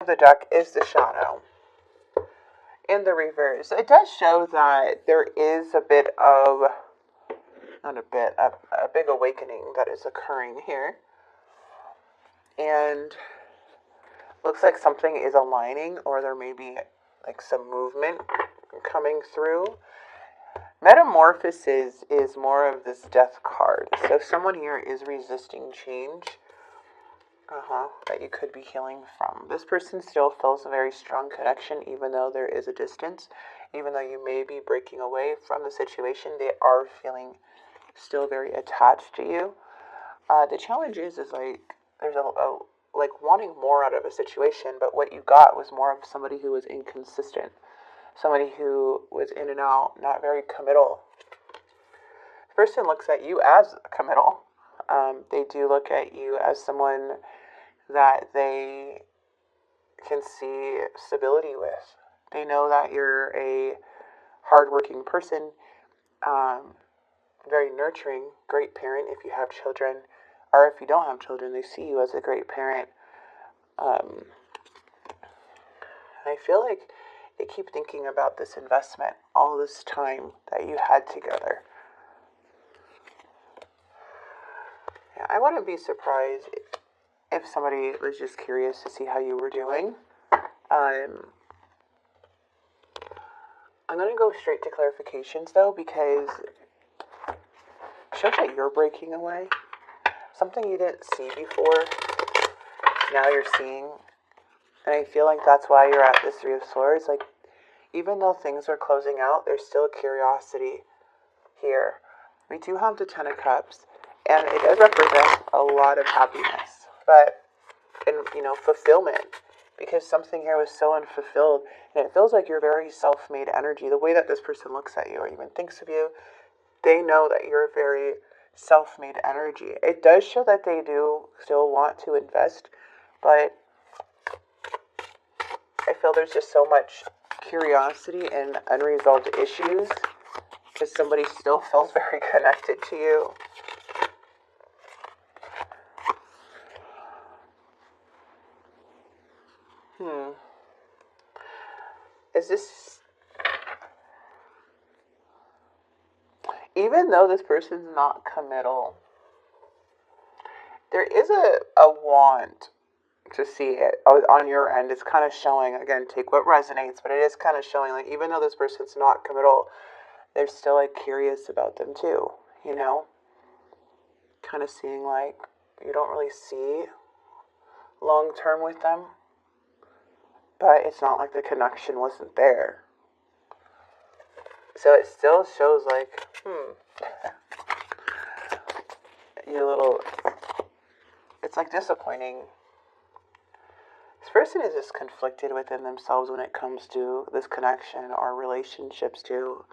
the deck is the Shadow. In the reverse, it does show that there is a bit of, not a bit, a big awakening that is occurring here. And looks like something is aligning, or there may be like some movement coming through. Metamorphosis is more of this death card. So someone here is resisting change. That you could be healing from. This person still feels a very strong connection, even though there is a distance. Even though you may be breaking away from the situation, they are feeling still very attached to you. The challenge is like, there's like wanting more out of a situation, but what you got was more of somebody who was inconsistent. Somebody who was in and out, not very committal. The person looks at you as committal. They do look at you as someone that they can see stability with. They know that you're a hardworking person, very nurturing, great parent if you have children, or if you don't have children, they see you as a great parent. I feel like they keep thinking about this investment, all this time that you had together. Yeah, I wouldn't be surprised if somebody was just curious to see how you were doing. I'm going to go straight to clarifications, though, because it shows that you're breaking away. Something you didn't see before, now you're seeing. And I feel like that's why you're at this Three of Swords. Like, even though things are closing out, there's still curiosity here. We do have the Ten of Cups, and it does represent a lot of happiness. But, fulfillment. Because something here was so unfulfilled, and it feels like you're very self-made energy. The way that this person looks at you or even thinks of you, they know that you're very self-made energy. It does show that they do still want to invest, but I feel there's just so much curiosity and unresolved issues because somebody still feels very connected to you. Is this... Even though this person's not committal, there is a want to see it on your end. It's kind of showing, again, take what resonates, but it is kind of showing, like, even though this person's not committal, they're still, like, curious about them too, kind of seeing, like, you don't really see long term with them, but it's not like the connection wasn't there. So it still shows, like, it's like disappointing. This person is just conflicted within themselves when it comes to this connection or relationships too.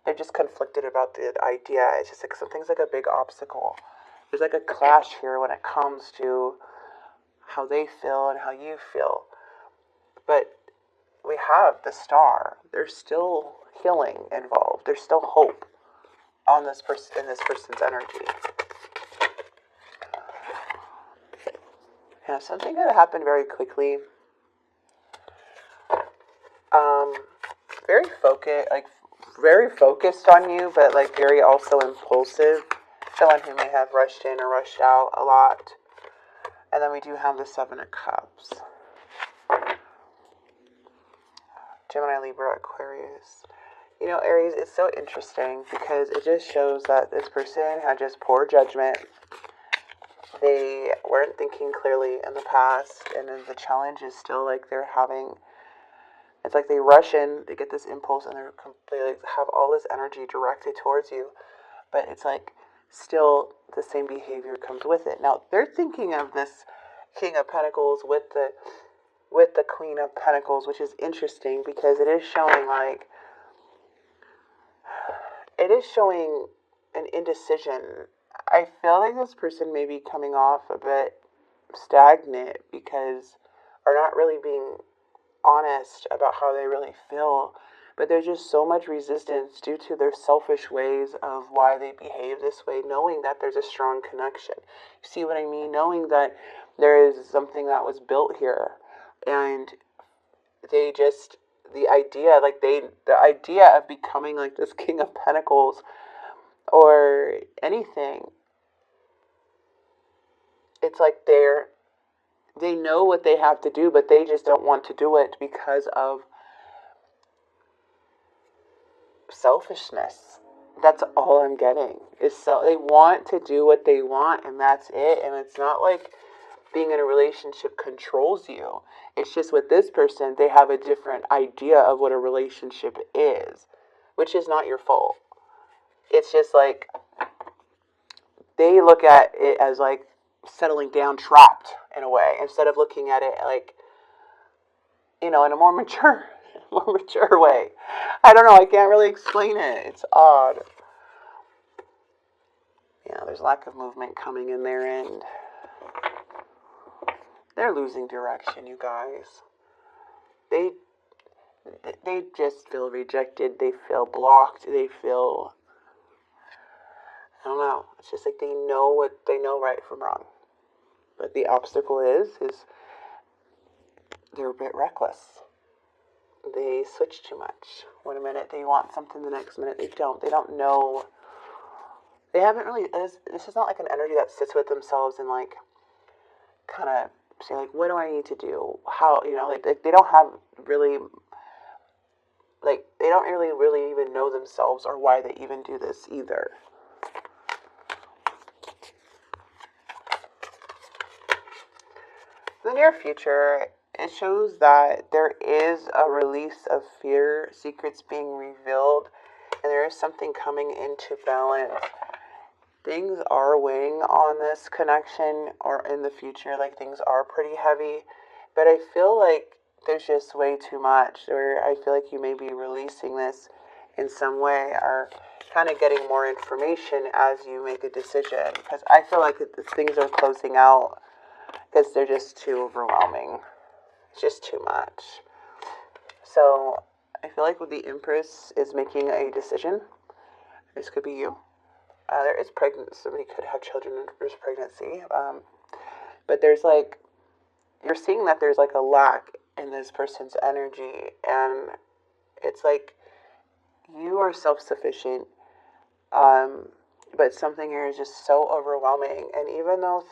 They're just conflicted about the idea. It's just like something's like a big obstacle. There's like a clash here when it comes to how they feel and how you feel. But we have the Star. There's still healing involved. There's still hope on this person, in this person's energy. Yeah, something that happened very quickly. Very focused on you, but like very also impulsive. Someone who may have rushed in or rushed out a lot. And then we do have the Seven of Cups. Gemini, Libra, Aquarius. Aries, it's so interesting because it just shows that this person had just poor judgment. They weren't thinking clearly in the past, and then the challenge is still like they're having, it's like they rush in, they get this impulse, and they like have all this energy directed towards you, but it's like still the same behavior comes with it. Now, they're thinking of this King of Pentacles with the Queen of Pentacles, which is interesting because it is showing like, it is showing an indecision. I feel like this person may be coming off a bit stagnant because, or not really being honest about how they really feel, but there's just so much resistance due to their selfish ways of why they behave this way, knowing that there's a strong connection. You see what I mean? Knowing that there is something that was built here, And they just, the idea of becoming like this King of Pentacles or anything, it's like they know what they have to do, but they just don't want to do it because of selfishness. That's all I'm getting. They want to do what they want, and that's it. And it's not like being in a relationship controls you. It's just with this person, they have a different idea of what a relationship is, which is not your fault. It's just like they look at it as like settling down, trapped in a way, instead of looking at it like, in a more mature way. I don't know. I can't really explain it. It's odd. Yeah, there's lack of movement coming in their end. They're losing direction, you guys. They just feel rejected. They feel blocked. They feel, I don't know. It's just like they know right from wrong. But the obstacle is they're a bit reckless. They switch too much. One minute they want something, the next minute they don't. They don't know. They haven't really, this is not like an energy that sits with themselves and like kind of say like, what do I need to do? How, like they don't have really, like they don't really even know themselves or why they even do this either. In the near future, it shows that there is a release of fear, secrets being revealed, and there is something coming into balance. Things are weighing on this connection, or in the future, like things are pretty heavy, but I feel like there's just way too much, or I feel like you may be releasing this in some way, or kind of getting more information as you make a decision, because I feel like things are closing out because they're just too overwhelming. It's just too much. So I feel like with the Empress is making a decision. This could be you. There is pregnancy. Somebody could have children and there's pregnancy. But there's like, you're seeing that there's like a lack in this person's energy. And it's like, you are self-sufficient. But something here is just so overwhelming. And even though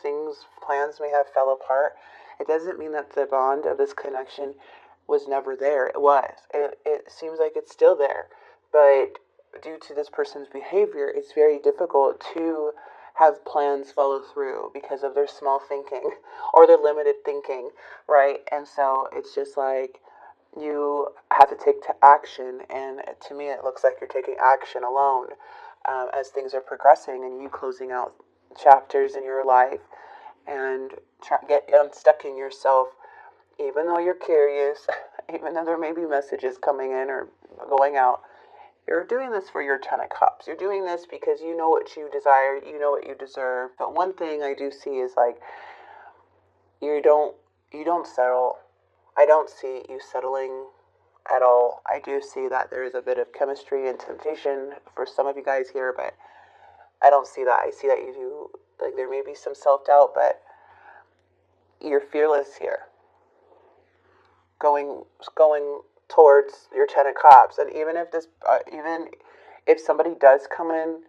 plans may have fell apart, it doesn't mean that the bond of this connection was never there. It was. It seems like it's still there. But due to this person's behavior, it's very difficult to have plans follow through because of their small thinking or their limited thinking, right? And so it's just like you have to take action. And to me, it looks like you're taking action alone as things are progressing and you closing out chapters in your life and get unstuck in yourself, even though you're curious, even though there may be messages coming in or going out. You're doing this for your Ten of Cups. You're doing this because you know what you desire, you know what you deserve. But one thing I do see is like you don't settle. I don't see you settling at all. I do see that there is a bit of chemistry and temptation for some of you guys here, but I don't see that. I see that you do, like there may be some self-doubt, but you're fearless here. Going towards your Ten of Cups, and even if somebody does come in,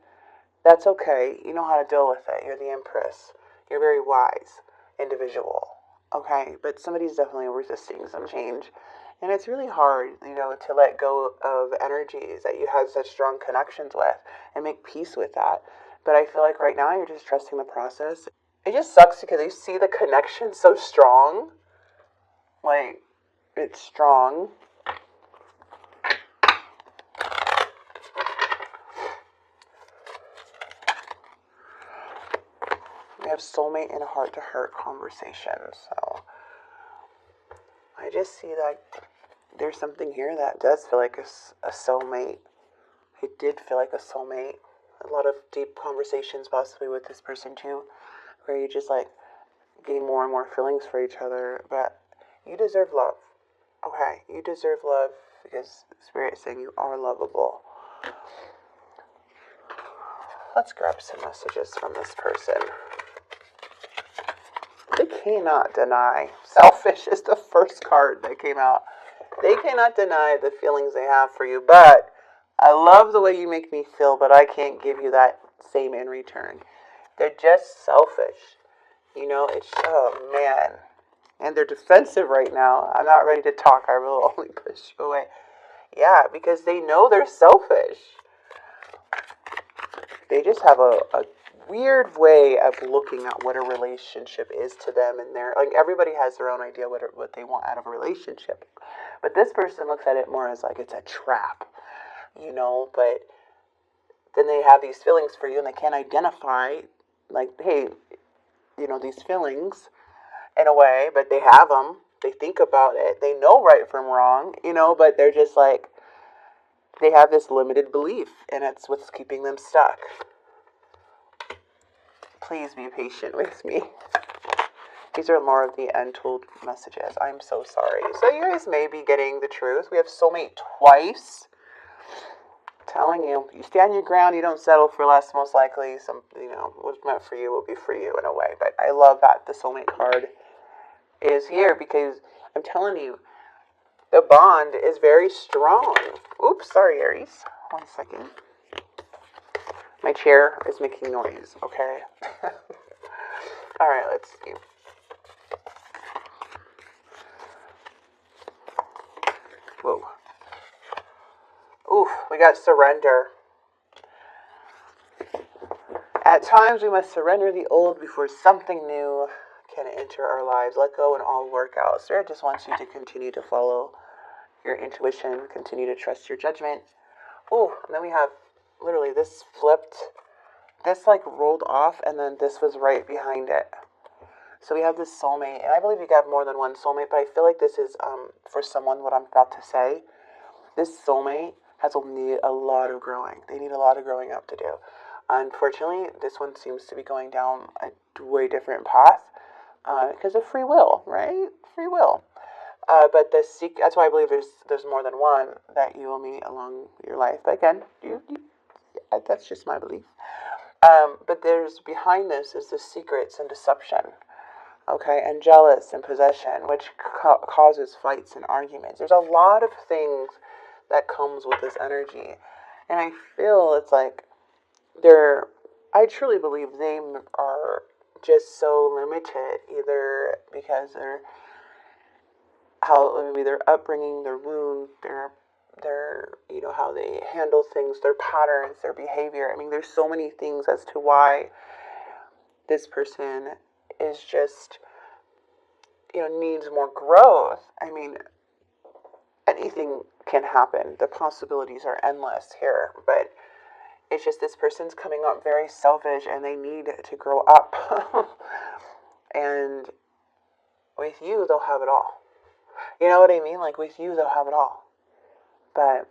that's okay. You know how to deal with it. You're the Empress. You're a very wise individual. Okay, but somebody's definitely resisting some change, and it's really hard, to let go of energies that you have such strong connections with and make peace with that. But I feel like right now you're just trusting the process. It just sucks because you see the connection so strong, like it's strong. We have soulmate and heart-to-heart conversation. So I just see that there's something here that does feel like a soulmate. It did feel like a soulmate. A lot of deep conversations possibly with this person too, where you just like gain more and more feelings for each other. But you deserve love. Okay, you deserve love because Spirit is saying you are lovable. Let's grab some messages from this person. They cannot deny. Selfish is the first card that came out. They cannot deny the feelings they have for you, but I love the way you make me feel, but I can't give you that same in return. They're just selfish. You know, it's, oh man. And they're defensive right now. I'm not ready to talk. I will only push you away. Yeah, because they know they're selfish. They just have a weird way of looking at what a relationship is to them, and they're like, everybody has their own idea what they want out of a relationship, but this person looks at it more as like it's a trap, you know. But then they have these feelings for you, and they can't identify, like, hey, you know, these feelings in a way, but they have them. They think about it. They know right from wrong, you know, but they're just like, they have this limited belief, and it's what's keeping them stuck. Please be patient with me. These are more of the untold messages. I'm so sorry. So you guys may be getting the truth. We have soulmate twice. Telling you, you stand your ground. You don't settle for less. Most likely, some, you know, what's meant for you will be for you in a way. But I love that the soulmate card is here, because I'm telling you, the bond is very strong. Oops, sorry, Aries. 1 second. My chair is making noise, okay? All right, let's see. Whoa. Oof, we got surrender. At times, we must surrender the old before something new can enter our lives. Let go and all work out. Spirit just wants you to continue to follow your intuition, continue to trust your judgment. Ooh, and then we have literally this flipped. This like rolled off, and then this was right behind it. So we have this soulmate, and I believe you have more than one soulmate, but I feel like this is, for someone, what I'm about to say. This soulmate has need a lot of growing. They need a lot of growing up to do. Unfortunately, this one seems to be going down a way different path, because of free will, right? Free will. But that's why I believe there's more than one that you will meet along your life. But again, that's just my belief. But there's behind this is the secrets and deception, okay, and jealous and possession, which causes fights and arguments. There's a lot of things that comes with this energy, and I feel it's like I truly believe they are just so limited, either because maybe their upbringing, their wound, their you know, how they handle things, their patterns, their behavior. I mean, there's so many things as to why this person is just, you know, needs more growth. I mean, anything can happen. The possibilities are endless here, but it's just this person's coming up very selfish, and they need to grow up. And with you, they'll have it all. You know what I mean? Like, with you, they'll have it all. But,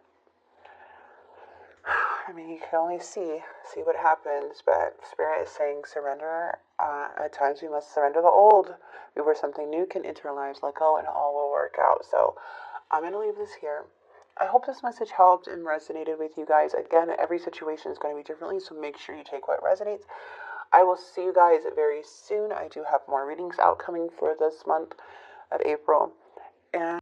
I mean, you can only see what happens. But Spirit is saying surrender. At times we must surrender the old before something new can enter our lives. Let go and all will work out. So I'm going to leave this here. I hope this message helped and resonated with you guys. Again, every situation is going to be differently, so make sure you take what resonates. I will see you guys very soon. I do have more readings out coming for this month of April. And